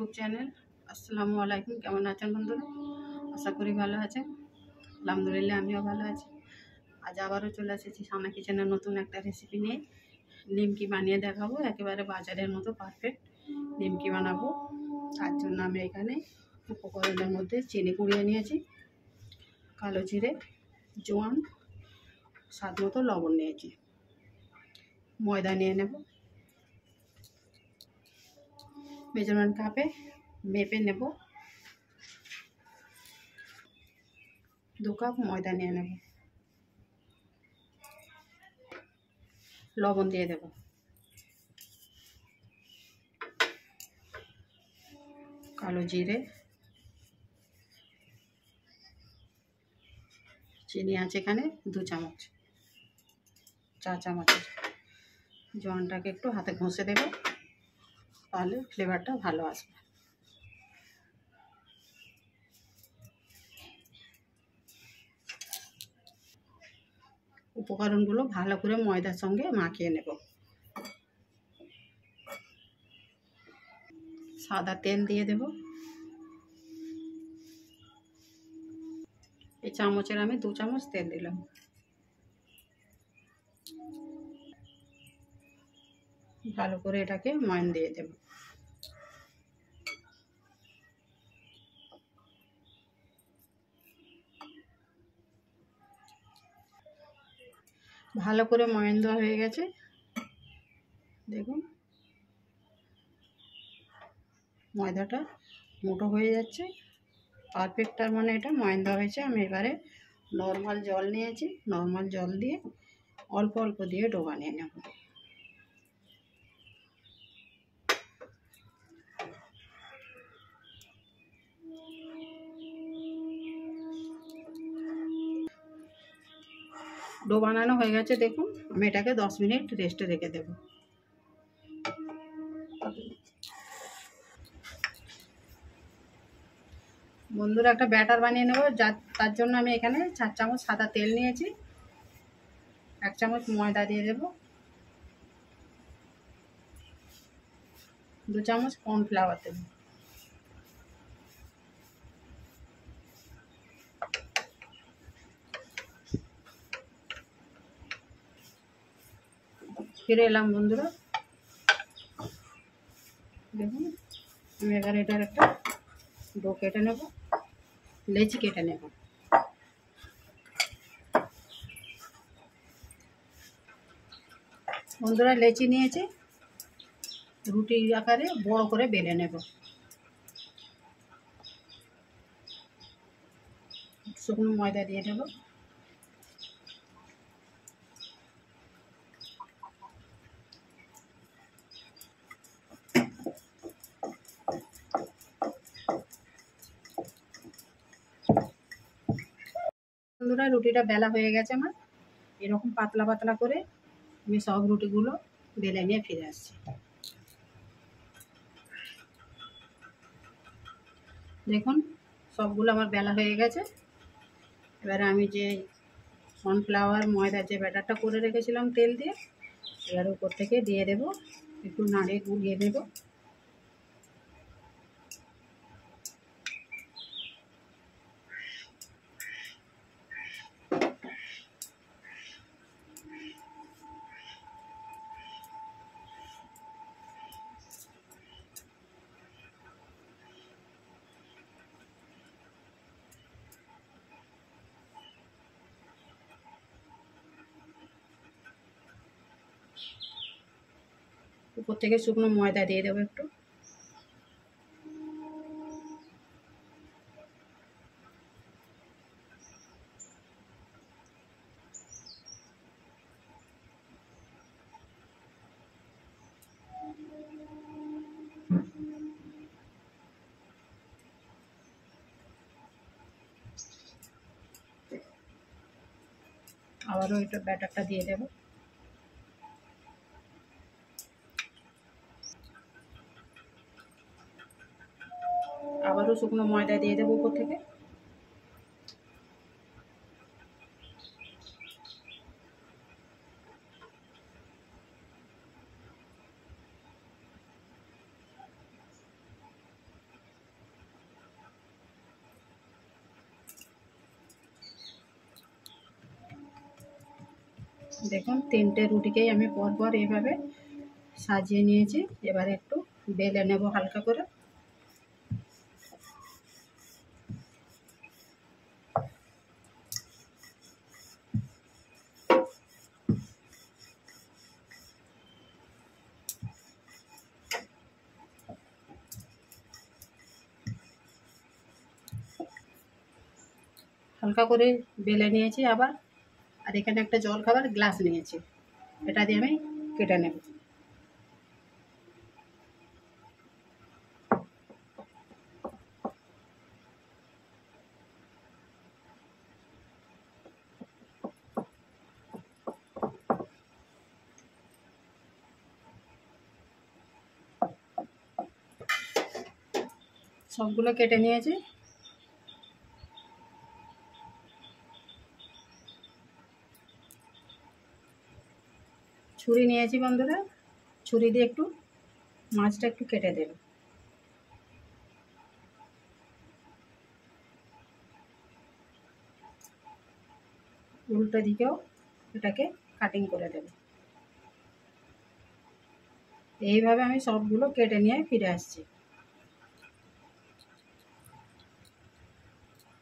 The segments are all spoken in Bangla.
YouTube channel. আসসালামু আলাইকুম। কেমন আছেন বন্ধুরা? আশা করি ভালো আছেন। আলহামদুলিল্লাহ আমিও ভালো আছি। আজ আবারও চলে এসেছি সানা কিচেনের নতুন একটা রেসিপি নিয়ে। নিমকি বানিয়ে দেখাবো, একেবারে বাজারের মতো পারফেক্ট নিমকি বানাবো। তার জন্য আমি এখানে উপকরণের মধ্যে চিনি কুড়িয়ে নিয়েছি, কালো জিরে, জোয়ান, স্বাদ মতো লবণ নিয়েছি, ময়দা নিয়ে নেব। মেজারমেন্ট কাপে মেপে নেব। 2 কাপ ময়দা নিয়ে নেব। লবণ দিয়ে দেব। কালো জিরে, চিনি আছে এখানে 2 চামচ, 4 চামচের। জোয়ানটাকে একটু হাতে ঘষে দেব, তাহলে ফ্লেভারটা ভালো আসবে। উপকরণগুলো ভালো করে ময়দার সঙ্গে মাখিয়ে নেব। সাদা তেল দিয়ে দেব। এই চামচের আমি 2 চামচ তেল দিলাম। ভালো করে এটাকে ময়ান দিয়ে দেব। ভালো করে ময়ান দেওয়া হয়ে গেছে। দেখুন ময়দাটা মোটো হয়ে যাচ্ছে, পারফেক্ট। তার মানে এটা ময়ান দেওয়া হয়েছে। আমি এবারে নর্মাল জল নিয়েছি, নর্মাল জল দিয়ে অল্প অল্প দিয়ে ডো বানিয়ে নেব। ডো বানানো হয়ে গেছে। দেখুন আমি এটাকে 10 মিনিট রেস্টে রেখে দেব। বন্ধুরা একটা ব্যাটার বানিয়ে নেব। তার জন্য আমি এখানে 4 চামচ সাদা তেল নিয়েছি, 1 চামচ ময়দা দিয়ে দেব, 2 চামচ কর্নফ্লাওয়ার দেব। ফিরে এলাম বন্ধুরা। দেখুন আমি এবার এটার একটা ডো কেটে নেব, লেচি কেটে নেব। বন্ধুরা লেচি নিয়েছি, রুটি আকারে বড় করে বেলে নেব। শুকনো ময়দা দিয়ে দেব। বন্ধুরা রুটিটা বেলা হয়ে গেছে আমার। এরকম পাতলা পাতলা করে আমি সব রুটিগুলো বেলে নিয়ে ফিরে আসছি। দেখুন সবগুলো আমার বেলা হয়ে গেছে। এবারে আমি যে কর্নফ্লাওয়ার ময়দার যে ব্যাটারটা করে রেখেছিলাম তেল দিয়ে, এবার উপর থেকে দিয়ে দেব। একটু নাড়িয়ে গুলিয়ে দেব। উপর থেকে শুকনো ময়দা দিয়ে দেবো একটু। আবারও একটু ব্যাটারটা দিয়ে দেব। আবারও শুকনো ময়দা দিয়ে দেবো উপর থেকে। দেখুন 3টে রুটিকেই আমি পরপর এইভাবে সাজিয়ে নিয়েছি। এবারে একটু বেলে নেব হালকা করে। হালকা করে বেলে নিয়েছি আবার। আর এখানে একটা জল খাবার গ্লাস নিয়েছি, এটা দিয়ে আমি কেটে নেব। সবগুলো কেটে নিয়েছি। ছুরি নিয়েছি বন্ধুরা, ছুরি দিয়ে একটু মাছটা একটু কেটে দেব। উল্টো দিকেও এটাকে কাটিং করে দেব। এইভাবে আমি সবগুলো কেটে নিয়ে ফিরে আসছি।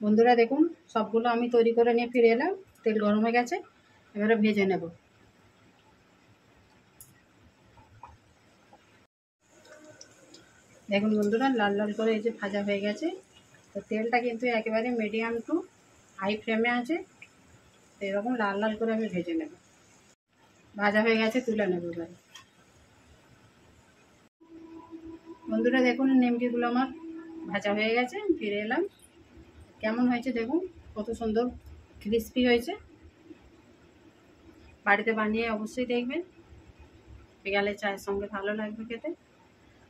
বন্ধুরা দেখুন, সবগুলো আমি তৈরি করে নিয়ে ফিরে এলাম। তেল গরম হয়ে গেছে, এবারে ভেজে নেব। দেখুন বন্ধুরা, লাল লাল করে এই যে ভাজা হয়ে গেছে। তো তেলটা কিন্তু একেবারে মিডিয়াম টু হাই ফ্লেমে আছে। তো এরকম লাল লাল করে আমি ভেজে নেব। ভাজা হয়ে গেছে, তুলে নেব এবারে। বন্ধুরা দেখুন, নিমকিগুলো আমার ভাজা হয়ে গেছে, ফিরে এলাম। কেমন হয়েছে দেখুন, কত সুন্দর ক্রিস্পি হয়েছে। বাড়িতে বানিয়ে অবশ্যই দেখবেন, বিকালে চায়ের সঙ্গে ভালো লাগবে খেতে।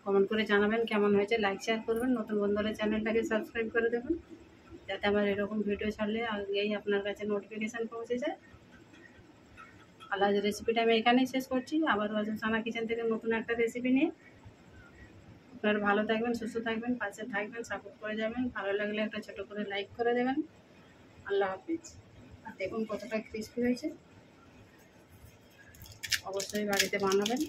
কমেন্ট করে জানাবেন কেমন হয়েছে, লাইক শেয়ার করবেন। নতুন বন্ধুরা চ্যানেলটাকে সাবস্ক্রাইব করে দেবেন, যাতে আমার এরকম ভিডিও ছাড়লে আগেই আপনার কাছে নোটিফিকেশান পৌঁছে যায়। আর আজ রেসিপিটা আমি এখানেই শেষ করছি। আবারও আজ সানা কিচেন থেকে নতুন একটা রেসিপি নিয়ে। আপনারা ভালো থাকবেন, সুস্থ থাকবেন, পাশে থাকবেন, সাপোর্ট করে যাবেন। ভালো লাগলে একটা ছোটো করে লাইক করে দেবেন। আল্লাহ হাফিজ। আর দেখুন কতটা ক্রিস্পি হয়েছে, অবশ্যই বাড়িতে বানাবেন।